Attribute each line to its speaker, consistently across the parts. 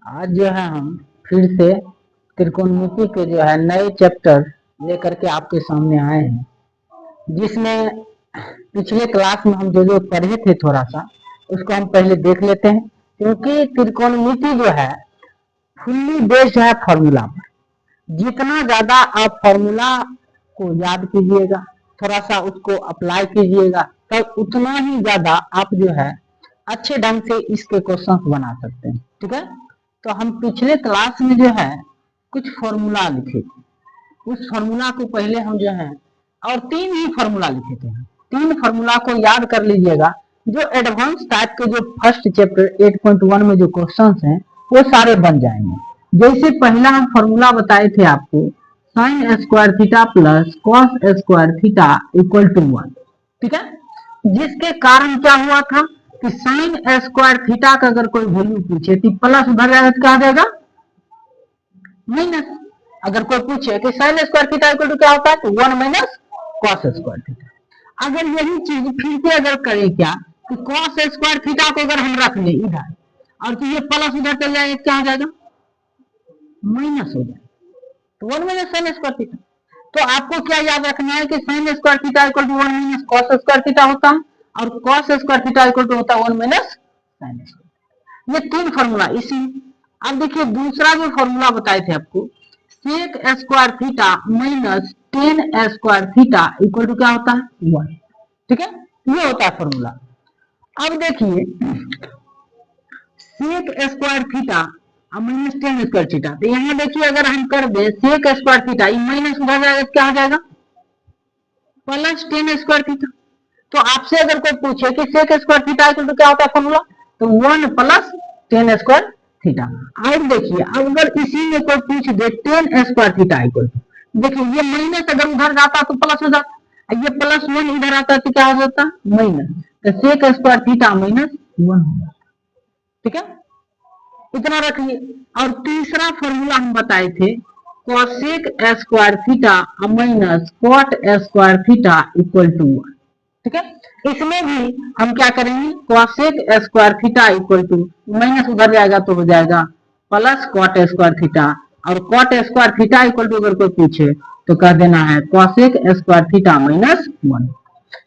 Speaker 1: आज जो है हम फिर से त्रिकोणमिति के जो है नए चैप्टर लेकर के आपके सामने आए हैं, जिसमें पिछले क्लास में हम जो पढ़े थे थोड़ा सा उसको हम पहले देख लेते हैं, क्योंकि त्रिकोणमिति जो है फुल्ली बेस्ड है फॉर्मूला पर। जितना ज्यादा आप फॉर्मूला को याद कीजिएगा, थोड़ा सा उसको अप्लाई कीजिएगा, तब उतना ही ज्यादा आप जो है अच्छे ढंग से इसके क्वेश्चन बना सकते हैं। ठीक है, तो हम पिछले क्लास में जो है कुछ फॉर्मूला लिखे थे, उस फॉर्मूला को पहले हम जो है और 3 ही फॉर्मूला लिखे थे। 3 फॉर्मूला को याद कर लीजिएगा। जो एडवांस टाइप के जो फर्स्ट चैप्टर 8.1 में जो क्वेश्चंस हैं वो सारे बन जाएंगे। जैसे पहला हम फॉर्मूला बताए थे आपको, sine square theta plus cos square theta equal to 1। ठीक है, जिसके कारण क्या हुआ था कि साइन स्क्वायर थीटा का अगर कोई वैल्यू पूछे तो प्लस उधर जाएगा तो क्या आ जाएगा माइनस। अगर कोई पूछे कि sine square theta equal to क्या होता है तो 1 माइनस कॉस स्क्वायर थीटा। अगर यही चीज फिर से अगर करें क्या कि कॉस स्क्वायर थीटा को अगर हम रख ले इधर और तो ये प्लस उधर चल जाएगा, क्या हो जाएगा माइनस हो जाएगा, तो 1 माइनस साइन स्क्वायर थीटा। तो आपको क्या याद रखना है कि sine square theta equal to 1 minus cos square theta होता है और cos square theta equal to होता है 1 माइनस साइन स्क्वायर। ये 3 फॉर्मूला इसी। अब देखिए दूसरा जो फॉर्मूला बताए थे आपको, sec square theta minus tan square theta equal to क्या होता है 1। ठीक है, ये होता है फॉर्मूला। अब देखिए sec square theta minus tan square theta, तो यहाँ देखिए अगर हम कर दे सेक स्क्वायर थीटा माइनस उधर जाएगा तो क्या हो जाएगा प्लस टेन स्क्वायर थीटा। तो आपसे अगर कोई पूछे कि sec square theta equal to क्या होता है फॉर्मूला, तो 1 प्लस टेन स्क्वायर थीटा। और देखिए अगर इसी में कोई पूछ दे tan square theta equal to, देखिए ये माइनस अगर उधर जाता तो प्लस हो जाता, ये प्लस 1 इधर आता तो क्या हो जाता माइनस, तो सेक स्क्वायर थीटा माइनस 1 हो जाता। ठीक है, इतना रखिए। और तीसरा फॉर्मूला हम बताए थे cosec square theta minus cot square theta equal to 1। ठीक है, इसमें भी हम क्या करेंगे cosec square theta equal to minus उधर जाएगा तो हो जाएगा प्लस कॉट स्क्वायर थीटा, और cot square theta equal to अगर कोई पूछे तो कह देना है कोसेक स्क्वायर थीटा माइनस 1।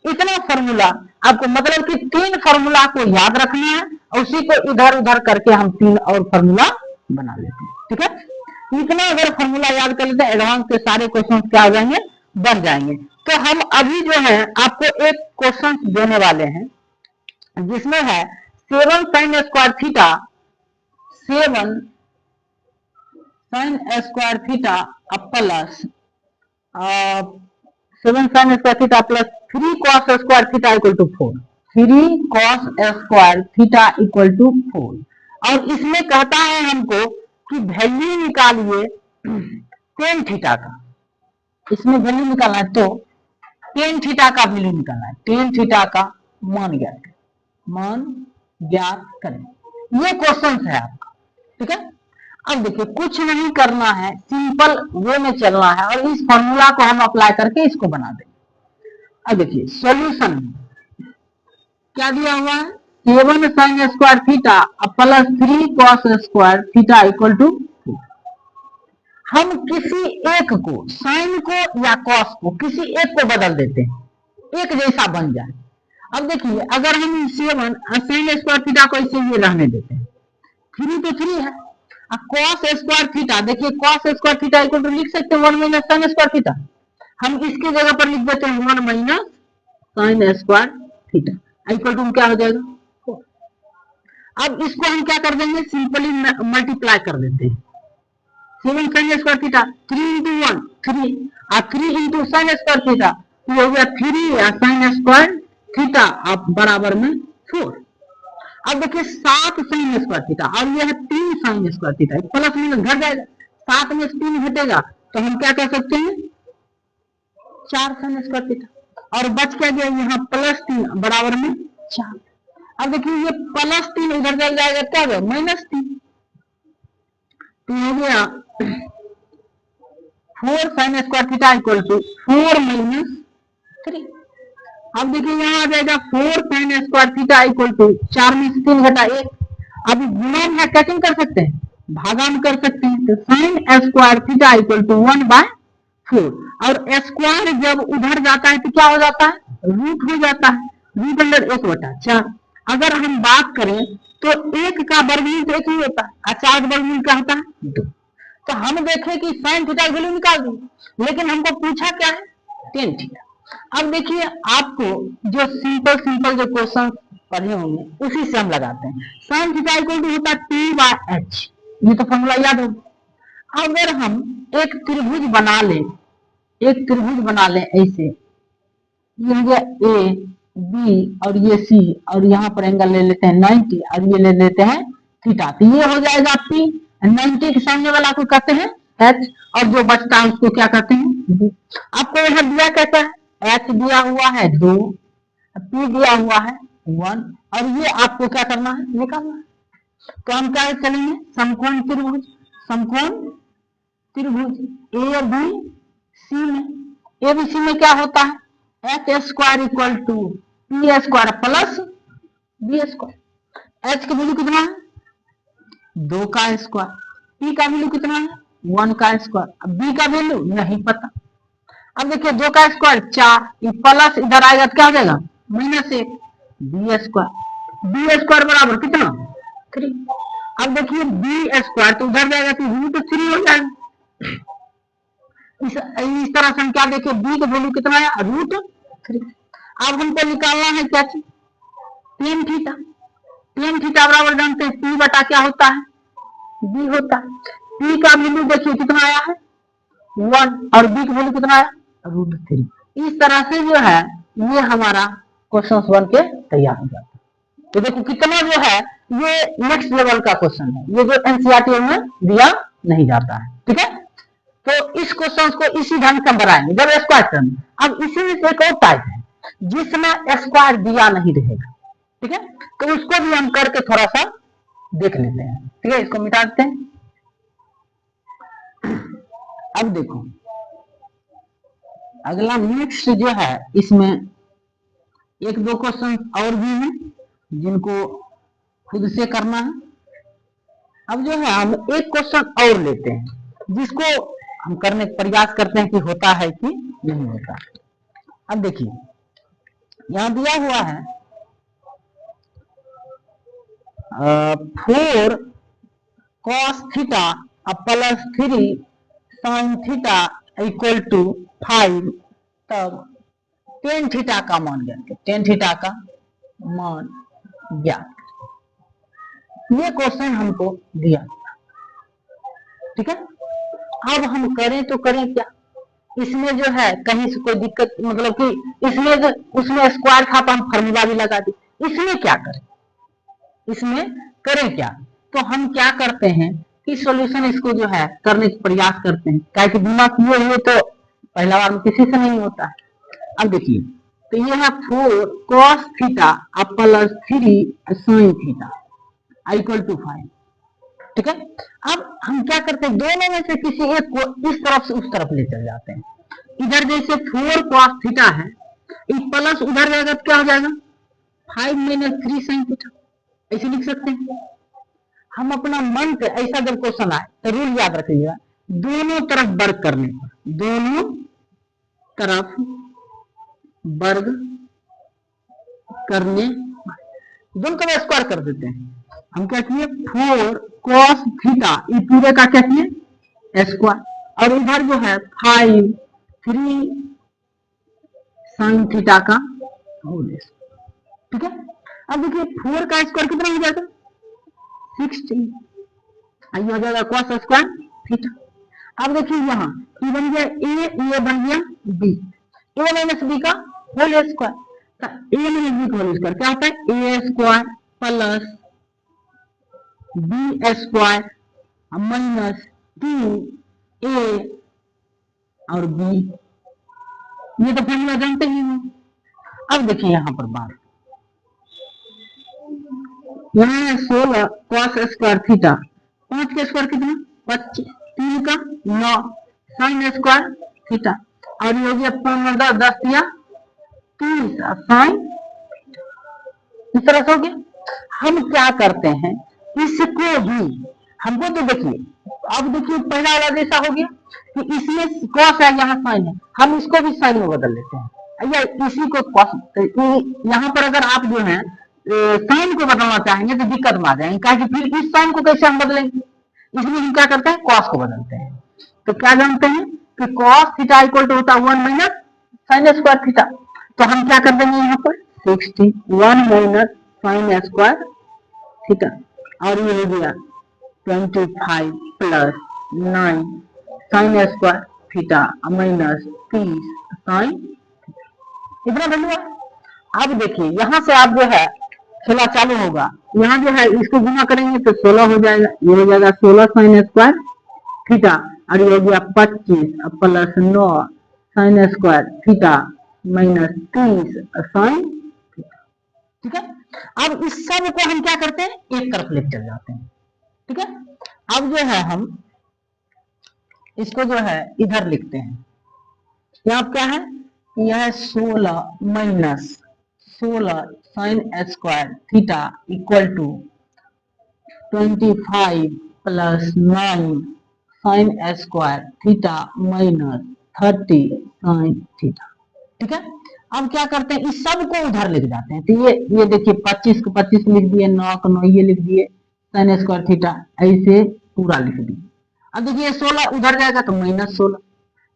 Speaker 1: इतना फॉर्मूला आपको, मतलब कि 3 फॉर्मूला को याद रखना है और उसी को इधर उधर करके हम 3 और फॉर्मूला बना लेते हैं। ठीक है, इतना अगर फॉर्मूला याद कर लेते हैं एडवांस के सारे क्वेश्चन क्या हो जाएंगे बन जाएंगे। तो हम अभी जो है आपको एक क्वेश्चन देने वाले हैं जिसमें है 7 sine square theta 7 sine square theta plus 7 sine square theta plus 3 cos square theta equal to 4। 3 cos square theta equal to 4। और इसमें कहता है हमको कि वैल्यू निकालिए टेन थीटा का। इसमें वैल्यू निकालना है तो टेन थीटा का वैल्यू निकालना है, टेन थीटा का मान ज्ञात करें। ये क्वेश्चन है आपका। ठीक है, अब देखिए कुछ नहीं करना है, सिंपल वे में चलना है और इस फॉर्मूला को हम अप्लाई करके इसको बना देंगे। अब देखिए सॉल्यूशन क्या दिया हुआ है, 7 sine square theta plus 3 cos square theta equal to 2। हम किसी एक को, साइन को या कॉस को, किसी एक को बदल देते हैं, एक जैसा बन जाए। अब देखिए अगर हम 7 साइन स्क्वायर थीटा को इसे ये रहने देते हैं, 3 तो 3 है, कॉस स्क्वायर थीटा, देखिए cos square theta equal to लिख सकते हैं 1 माइनस साइन स्क्वायर थीटा। हम इसकी जगह पर लिख देते हैं 1 minus sine square theta equal to क्या हो जाएगा 4। अब इसको हम क्या कर देंगे, सिंपली मल्टीप्लाई कर देते हैं। 7 साइन स्क्वायर थीटा 3 इंटू 1 3 और 3 इंटू साइन स्क्वायर थीटा तो हो गया 3 साइन स्क्वायर थीटा आप बराबर में 4। अब देखिए 7 साइन स्क्वायर थीटा और यह है 3 sign square theta, plus minus घट जाएगा, 7 में 3 घटेगा तो हम क्या कह सकते हैं 4 साइन स्क्वायर थीटा, और बच क्या गया यहाँ प्लस 3 बराबर में 4। अब देखिए ये प्लस 3 इधर चल जाएगा क्या होगा माइनस 3, तो हो गया 4 sine square theta equal to 4 minus 3। अब देखिए यहाँ आ जाएगा 4 sine square theta equal to 4 में से 3 घटा 1। अब गुणन है, कैटिंग कर सकते हैं, भागा में कर सकते हैं, तो sine square theta equal to 1/4, और स्क्वायर जब उधर जाता है तो क्या हो जाता है, रूट हो जाता है, रूट अंडर 1/4। अगर हम बात करें तो 1 का वर्गमूल तो 1 ही होता है, और 4 का वर्गमूल क्या होता है 2। तो हम देखें कि साइन थीटा की वैल्यू निकाल दी, लेकिन हमको पूछा क्या है, टेन थीटा। अब देखिए आपको जो सिंपल जो क्वेश्चन पढ़े होंगे उसी से हम लगाते हैं। साइन थीटा इक्वल टू होता है T/H, ये तो फॉर्मूला याद होगा। अगर हम एक त्रिभुज बना लें, ऐसे, ये हो गया ए बी और ये सी, और यहाँ पर एंगल ले लेते हैं 90 और ये ले लेते हैं थीटा, तो ये हो जाएगा P। 90 के सामने वाला को कहते हैं H, और जो बचता है उसको क्या कहते हैं B। आपको यहाँ दिया कैसा है, H दिया हुआ है 2, P दिया हुआ है 1, और ये आपको क्या करना है, निकालना है। तो हम क्या चलेंगे, समकोण त्रिभुज, ए बी सी में, ए बी सी में क्या होता है, H square equal to P square plus B square. H की वैल्यू कितना है, 2 का स्क्वायर, पी का वैल्यू कितना है, 1 का स्क्वायर, अब बी का वैल्यू नहीं पता। अब देखिए 2 का स्क्वायर 4, प्लस इधर आएगा तो क्या हो जाएगा -1, बी स्क्वायर बराबर कितना 3। अब देखिए बी स्क्वायर तो उधर जाएगा तो √3 हो जाएगा। इस तरह से हम क्या देखें, बी का वैल्यू कितना है, √3। अब हमको निकालना है क्या चीज, टेन थीटा। टेन थीटा बराबर जानते हैं पी बटा क्या होता है, बी होता है। पी का वैल्यू देखिए कितना आया है 1, और बी का वैल्यू कितना आया √3। इस तरह से जो है ये हमारा क्वेश्चन बन के तैयार हो जाता है। तो देखो कितना जो है ये नेक्स्ट लेवल का क्वेश्चन है, ये जो एनसीईआरटी में दिया नहीं जाता है, ठीक है। तो इस क्वेश्चन को इसी ढंग से बनाएंगे जब स्क्वायर टर्म। अब इसी में से एक और टाइप है जिसमें स्क्वायर दिया नहीं रहेगा, ठीक है, तो उसको भी हम करके थोड़ा सा देख लेते हैं, ठीक है। इसको मिटा देते हैं। अब देखो अगला नेक्स्ट जो है, इसमें एक दो क्वेश्चन और भी हैं जिनको खुद से करना है। अब जो है हम एक क्वेश्चन और लेते हैं जिसको हम करने का प्रयास करते हैं कि होता है कि नहीं होता। अब देखिए यहां दिया हुआ है 4 cos theta plus 3 sin theta equal to 5, तब टेन थीटा का मान ज्ञात, टेन थीटा का मान ज्ञात। ये क्वेश्चन हमको दिया, ठीक है। अब हम करें तो करें क्या, इसमें जो है कहीं से कोई दिक्कत, मतलब कि इसमें जो उसमें स्क्वायर था तो हम फार्मूला भी लगा दी, इसमें क्या करें, इसमें करें क्या। तो हम क्या करते हैं कि सॉल्यूशन इसको जो है करने का प्रयास करते हैं, क्या कि बिना किए हुए तो पहला बार में किसी से नहीं होता है। अब देखिए तो ये है 4 cos theta plus 3 sin theta equal to 5, ठीक है। अब हम क्या करते हैं, दोनों में से किसी एक को इस तरफ से उस तरफ ले चल जाते हैं। इधर जैसे 4 cos थीटा है, प्लस उधर जाएगा तो क्या हो जाएगा 5 - 3 sin थीटा, ऐसे लिख सकते हैं। हम अपना मन से ऐसा जब क्वेश्चन आए तो रूल याद रखिएगा, दोनों तरफ वर्ग करने पर, दोनों तरफ वर्ग करने, दोनों तरफ स्क्वायर कर देते हैं। हम क्या किए 4 cos थीटा, ये पूरे का क्या किए स्क्वायर, और इधर जो है 5 3 sin थीटा का होल स्क्वायर, ठीक है। अब देखिए 4 का स्क्वायर कितना हो जाएगा 16, ये हो जाएगा cos स्क्वायर थीटा। अब देखिए यहाँ ये बन गया ए, ये बन गया बी, ए माइनस बी का होल स्क्वायर, तो ए माइनस बी का होल स्क्वायर क्या होता है A square plus B square minus 2 A और बी, ये तो फॉर्मूला जानते ही हो। अब देखिए यहाँ पर बात, यहाँ है 16 cos स्क्वायर थीटा, 5 का स्क्वायर कितना 25, 3 का 9 sin स्क्वायर थीटा, और ये हो गया 15 10 या 30 sin, इस तरह से हो गया। हम क्या करते हैं, इसको भी हमको तो देखिए, अब देखिए पहला वाला जैसा हो गया कि इसमें कॉस है, यहाँ साइन है, हम इसको भी साइन में बदल लेते हैं, या इसी को कॉस। यहाँ पर अगर आप जो है साइन को बदलना चाहेंगे तो दिक्कत में आ जाएंगे, कहा कि फिर इस साइन को कैसे हम बदलेंगे, इसलिए हम क्या करते हैं, कॉस को बदलते हैं। तो क्या जानते हैं कि कॉस थीटा इक्वल टू होता है 1 माइनस साइन स्क्वायर थीटा। तो हम क्या कर देंगे यहाँ पर 61 माइनस साइन स्क्वायर थीटा, और ये हो गया 25 plus 9 sine square theta minus 30 sine, इतना धन्यवाद। अब देखिए यहाँ से आप जो है खेला चालू होगा, यहाँ जो है इसको गुना करेंगे तो 16 हो जाएगा, ये हो जाएगा 16 साइन स्क्वायर थीटा, और ये हो गया 25 plus 9 sine square theta minus 30 sine theta. ठीक है, अब इस सब को हम क्या करते हैं, एक तरफ लेकर चल जाते हैं। ठीक है, अब जो है हम इसको जो है इधर लिखते हैं, यहाँ क्या है, यह 16 minus 16 sine square theta equal to 25 plus 9 sine square theta minus 30 sine theta. ठीक है, अब क्या करते हैं, इस सब को उधर लिख जाते हैं। तो ये देखिए 25 को 25 लिख दिए, 9 को 9 ये लिख दिए, साइन स्क्वायर थीटा ऐसे पूरा लिख दिए। अब देखिए 16 उधर जाएगा तो माइनस 16,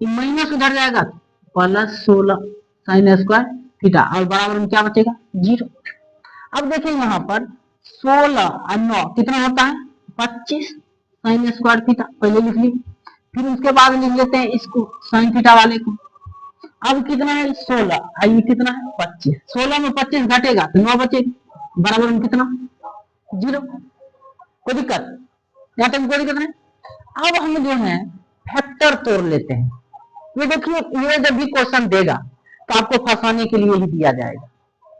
Speaker 1: ये माइनस उधर जाएगा तो प्लस 16 साइन स्क्वायर थीटा, और बराबर में क्या बचेगा 0। अब देखिए यहाँ पर 16 और 9 कितना होता है 25 साइन स्क्वायर थीटा, पहले लिख ली, फिर उसके बाद लिख लेते हैं इसको साइन थीटा वाले को। अब कितना है 16, ये कितना है 25, 16 में 25 घटेगा तो 9 बचेगा, बराबर में कितना 0। कोई दिक्कत, यहाँ तक कोई दिक्कत नहीं। अब हम जो है फैक्टर तोड़ लेते हैं। ये देखिए ये जब भी क्वेश्चन देगा तो आपको फंसाने के लिए ही दिया जाएगा,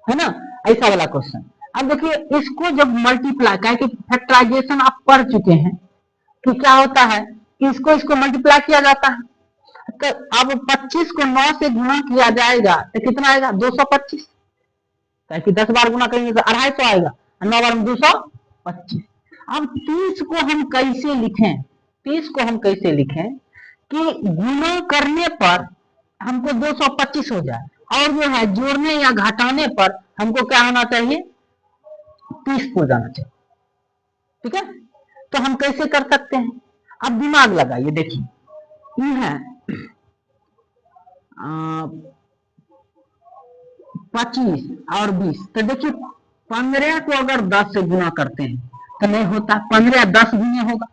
Speaker 1: है ना, ऐसा वाला क्वेश्चन। अब देखिए इसको जब मल्टीप्लाई, क्या कि फैक्टराइजेशन आप पढ़ चुके हैं कि क्या होता है, इसको मल्टीप्लाई किया जाता है। तो अब 25 को 9 से गुना किया जाएगा तो कितना आएगा 225, ताकि 10 बार गुना करेंगे तो 250 आएगा, 9 बार में 225। अब 30 को हम कैसे लिखें, 30 को हम कैसे लिखें कि गुना करने पर हमको 225 हो जाए, और जो है जोड़ने या घटाने पर हमको क्या होना चाहिए 30 हो जाना चाहिए। ठीक है, तो हम कैसे कर सकते हैं, अब दिमाग लगाइए। देखिए ये है 25 और 20, तो देखिए 15 को अगर 10 से गुना करते हैं तो नहीं होता, 15 10 गुने होगा।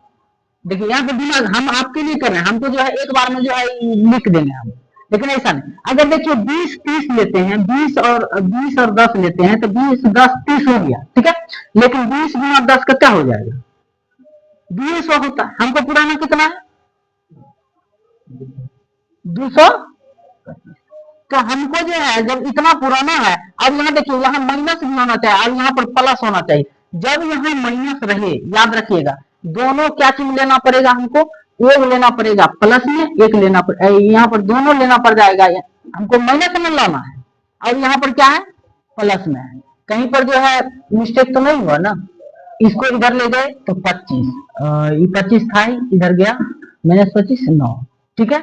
Speaker 1: देखिए यहाँ पे दिमाग हम आपके लिए कर रहे हैं, हमको जो है एक बार में जो है लिख देंगे हम, लेकिन ऐसा नहीं। अगर देखिए 20 30 लेते हैं, 20 और 10 लेते हैं तो 20 10 30 हो गया, ठीक है, लेकिन 20 गुना 10 का क्या हो जाएगा 200 होता है। हमको पुराना कितना है 200, तो हमको जो है जब इतना पुराना है, अब यहाँ देखिए यहाँ माइनस भी होना चाहिए और यहाँ पर प्लस होना चाहिए। जब यहाँ माइनस रहे याद रखिएगा दोनों क्या चीज लेना पड़ेगा, हमको एक लेना पड़ेगा प्लस में, एक लेना पड़ेगा, यहाँ पर दोनों लेना पड़ जाएगा, हमको माइनस में लाना है और यहाँ पर क्या है प्लस में है। कहीं पर जो है मिस्टेक तो नहीं हुआ ना, इसको इधर ले गए तो 25, ये 25 था इधर गया माइनस 25 9, ठीक है,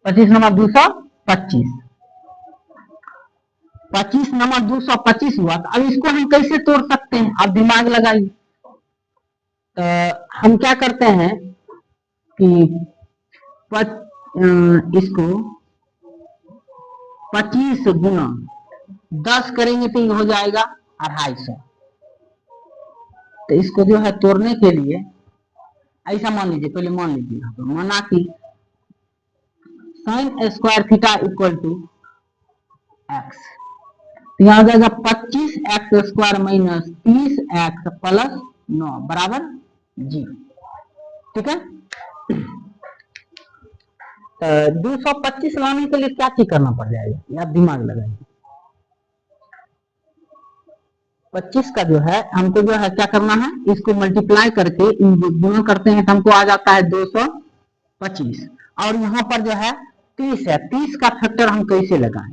Speaker 1: 25 नंबर 225, 25 नंबर 225 हुआ। तो अब इसको हम कैसे तोड़ सकते हैं, आप दिमाग लगाइए। हम क्या करते हैं कि इसको 25 गुना 10 करेंगे तो ये हो जाएगा 250। तो इसको जो है तोड़ने के लिए ऐसा मान लीजिए, पहले मान लीजिए माना कि sine square theta equal to x, तो यहाँ आ जाएगा 25 x square minus 30 x plus 9 बराबर 0। ठीक है, 225 लाने के लिए क्या चीज करना पड़ जाएगा, आप दिमाग लगाइए। 25 का जो है हमको जो है क्या करना है, इसको मल्टीप्लाई करके गुना करते हैं तो हमको आ जाता है 225, और यहाँ पर जो है 30 है, 30 का फैक्टर हम कैसे लगाएं,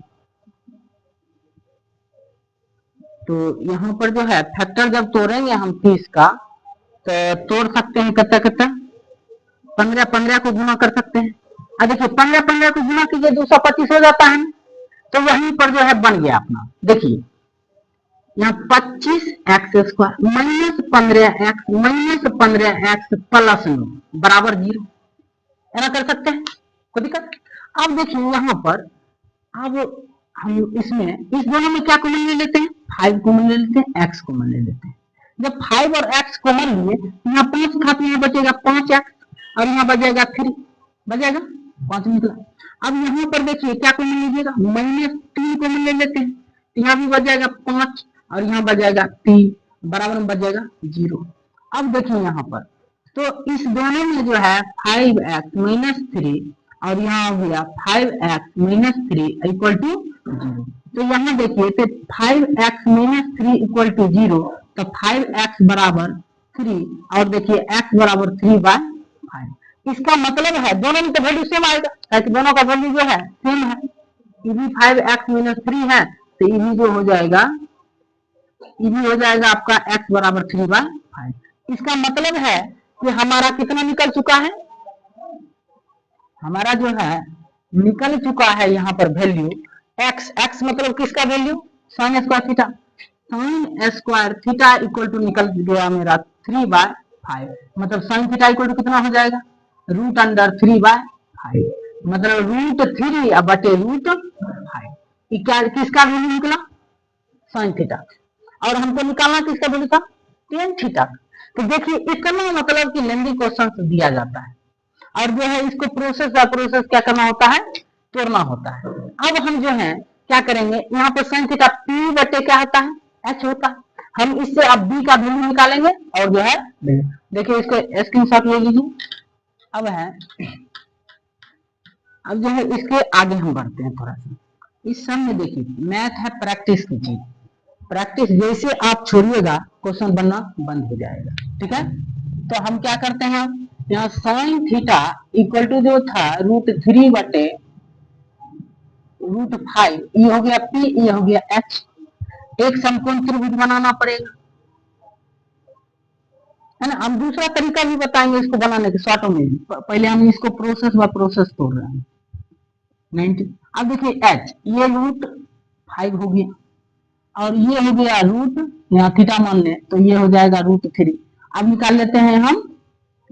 Speaker 1: तो यहाँ पर जो है फैक्टर जब तोड़ेंगे हम 30 का तो तोड़ सकते हैं कितना कितना, 15 15 को गुना कर सकते हैं। अब देखिए 15 15 को गुना कीजिए 225 हो जाता है। तो वहीं पर जो है बन गया अपना, देखिए यहाँ 25 x square minus 15 x minus 15 x plus 9 बराबर 0, ऐसा कर सकते हैं, कोई दिक्कत। अब देखिए यहाँ पर, अब हम इसमें इस दोनों में क्या कॉमन ले लेते हैं, 5 कॉमन ले लेते हैं, एक्स कॉमन ले लेते हैं। जब 5 और एक्स कॉमन लिए, यहाँ 5 खाते यहाँ बचेगा 5 एक्स और यहाँ बचेगा 3, बचेगा 5 निकला। अब यहाँ पर देखिए क्या कॉमन लीजिएगा, -3 कॉमन ले लेते हैं, यहाँ भी बच जाएगा 5 और यहाँ बच जाएगा 3, बराबर में बच जाएगा 0। अब देखिए यहाँ पर, तो इस दोनों में जो है 5x - 3 और यहाँ हो गया 5x - 3 इक्वल टू 0। तो यहाँ देखिए तो 5x - 3 इक्वल टू 0, तो 5x बराबर 3 और देखिए x बराबर 3/5। इसका मतलब है दोनों में तो वैल्यू सेम आएगा, ताकि दोनों का वैल्यू जो है सेम है। ये भी 5x - 3 है, तो ये भी जो हो जाएगा, ये भी हो जाएगा आपका x बराबर 3/5। इसका मतलब है कि हमारा कितना निकल चुका है, हमारा जो है निकल चुका है यहाँ पर वैल्यू x। x मतलब किसका value, sin square theta, sin square theta equal to निकल गया मेरा 3/5। मतलब sin थीटा इक्वल टू कितना हो जाएगा, √3/5, मतलब √3 बटे √5। क्या किसका वैल्यू निकला, sin थीटा। और हमको निकालना किसका वैल्यू था, tan थीटा। तो देखिए इतना मतलब कि लेंदी क्वेश्चन दिया जाता है और जो है इसको प्रोसेस बाय प्रोसेस क्या करना होता है, तोड़ना होता है। अब हम जो है क्या करेंगे, यहाँ पर sin थीटा p बटे क्या होता है, h होता है। हम इससे अब b का वैल्यू निकालेंगे और जो है देखिए इसको स्क्रीनशॉट ले लीजिए। अब है, अब जो है इसके आगे हम बढ़ते हैं थोड़ा सा। इस सब में देखिए मैथ है प्रैक्टिस की चीज, प्रैक्टिस जैसे आप छोड़िएगा क्वेश्चन बनना बंद हो जाएगा, ठीक है। तो हम क्या करते हैं, यहाँ sin थीटा इक्वल टू जो था √3 बटे √5, ये हो गया p, ये हो गया h। एक समकोण त्रिभुज बनाना पड़ेगा, है ना। हम दूसरा तरीका भी बताएंगे इसको बनाने के शॉर्टों में, पहले हम इसको प्रोसेस बाय प्रोसेस तोड़ रहे हैं। 90। अब देखिए h ये √5 हो गया और ये हो गया रूट, यहाँ थीटा मान ले तो ये हो जाएगा √3। अब निकाल लेते हैं हम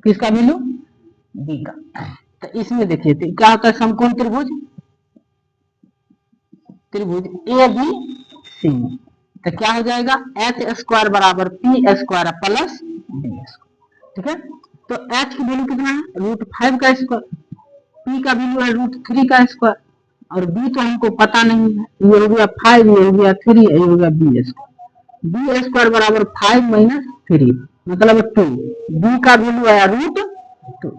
Speaker 1: किसका वैल्यू, b का। तो इसमें देखिए तो क्या होता है, समकोण त्रिभुज, त्रिभुज ए बी सी, तो क्या हो जाएगा h स्क्वायर बराबर p square plus b square, ठीक है। तो h की वैल्यू कितना है, √5 का स्क्वायर, p का वैल्यू है √3 का स्क्वायर और b तो हमको पता नहीं है, ये हो गया 5, ये हो गया 3, ये हो गया b स्क्वायर। b स्क्वायर बराबर 5 - 3 मतलब 2, b का वैल्यू आया √2,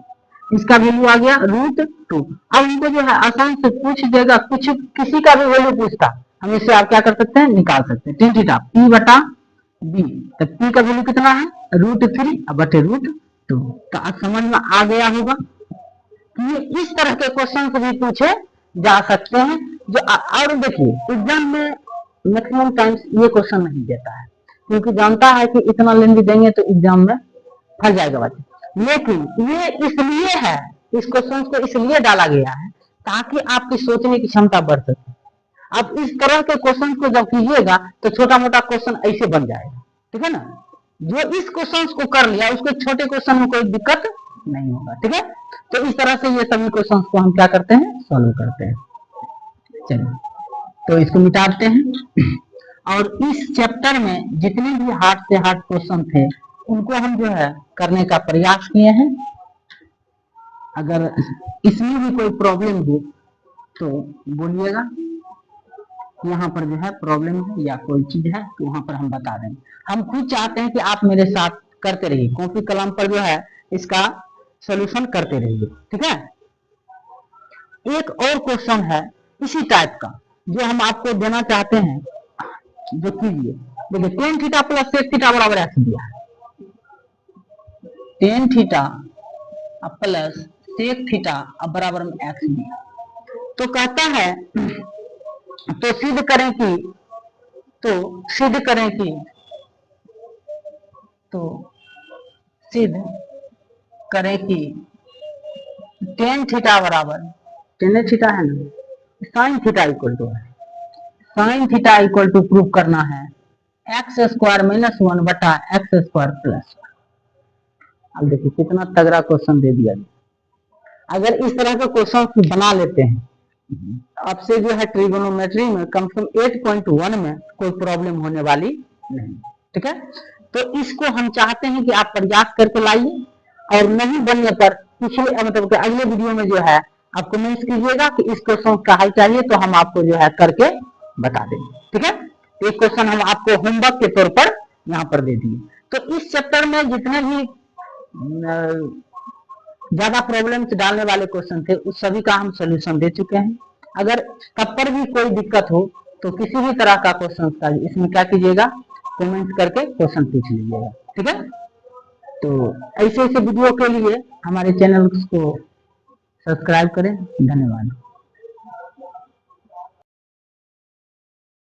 Speaker 1: इसका वैल्यू आ गया √2। अब इनको जो है आसान से पूछ देगा, कुछ किसी का भी वैल्यू पूछता, हम इससे आप क्या कर सकते हैं, निकाल सकते हैं। tan थीटा p बटा b, तो p का वैल्यू कितना है, √3 बटे √2। तो आज समझ में आ गया होगा कि ये इस तरह के क्वेश्चन भी पूछे जा सकते हैं। जो और देखिए एग्जाम में मैक्सिमम टाइम्स ये क्वेश्चन नहीं देता है, क्योंकि जानता है कि इतना लेंदी देंगे तो एग्जाम में फंस जाएगा बच्चे। लेकिन ये इसलिए है, इस क्वेश्चन को इसलिए डाला गया है ताकि आपकी सोचने की क्षमता बढ़ सके। आप इस तरह के क्वेश्चन को जब कीजिएगा तो छोटा मोटा क्वेश्चन ऐसे बन जाएगा, ठीक है ना। जो इस क्वेश्चन को कर लिया उसको छोटे क्वेश्चन में कोई दिक्कत नहीं होगा, ठीक है। तो इस तरह से ये सभी क्वेश्चन को हम क्या करते हैं, सॉल्व करते हैं। चलिए तो इसको मिटाते हैं और इस चैप्टर में जितने भी हार्ड से हार्ड क्वेश्चन थे उनको हम जो है करने का प्रयास किए हैं। अगर इसमें भी कोई प्रॉब्लम हो तो बोलिएगा, यहाँ पर जो है प्रॉब्लम है या कोई चीज है तो वहां पर हम बता देंगे। हम खुद चाहते हैं कि आप मेरे साथ करते रहिए, कॉपी कलम पर जो है इसका सॉल्यूशन करते रहिए, ठीक है। एक और क्वेश्चन है इसी टाइप का जो हम आपको देना चाहते हैं, जो कीजिए। देखिए tan theta plus sec theta बराबर x दिया है, tan theta plus sec theta बराबर में x दिया, तो कहता है तो सिद्ध करें कि, तो सिद्ध करें कि, तो सिद्ध करें कि टेन थीटा बराबर, टेन थीटा है ना, साइन थीटा इक्वल टू है, sine theta equal to prove करना है एक्स स्क्वायर माइनस 1 बटा एक्स स्क्वायर प्लस 1। अब देखिए कितना तगड़ा क्वेश्चन दे दिया। अगर इस तरह का क्वेश्चन बना लेते हैं आपसे जो है ट्रिगोनोमेट्री में कम से कम 8.1 में कोई प्रॉब्लम होने वाली नहीं। ठीक है, तो इसको हम चाहते हैं कि आप प्रयास करके लाइए, और नहीं बनने पर पिछले मतलब अगले वीडियो में जो है आप कमेंट्स कीजिएगा कि इस क्वेश्चन का हल चाहिए, तो हम आपको जो है करके बता देंगे। ठीक है, एक क्वेश्चन हम आपको होमवर्क के तौर पर यहाँ पर दे दिए। तो इस चैप्टर में जितने भी ज्यादा प्रॉब्लम्स डालने वाले क्वेश्चन थे उस सभी का हम सोल्यूशन दे चुके हैं। अगर तब पर भी कोई दिक्कत हो तो किसी भी तरह का क्वेश्चन का इसमें क्या कीजिएगा, कमेंट करके क्वेश्चन पूछ लीजिएगा। ठीक है, तो ऐसे ऐसे वीडियो के लिए हमारे चैनल को सब्सक्राइब करें। धन्यवाद।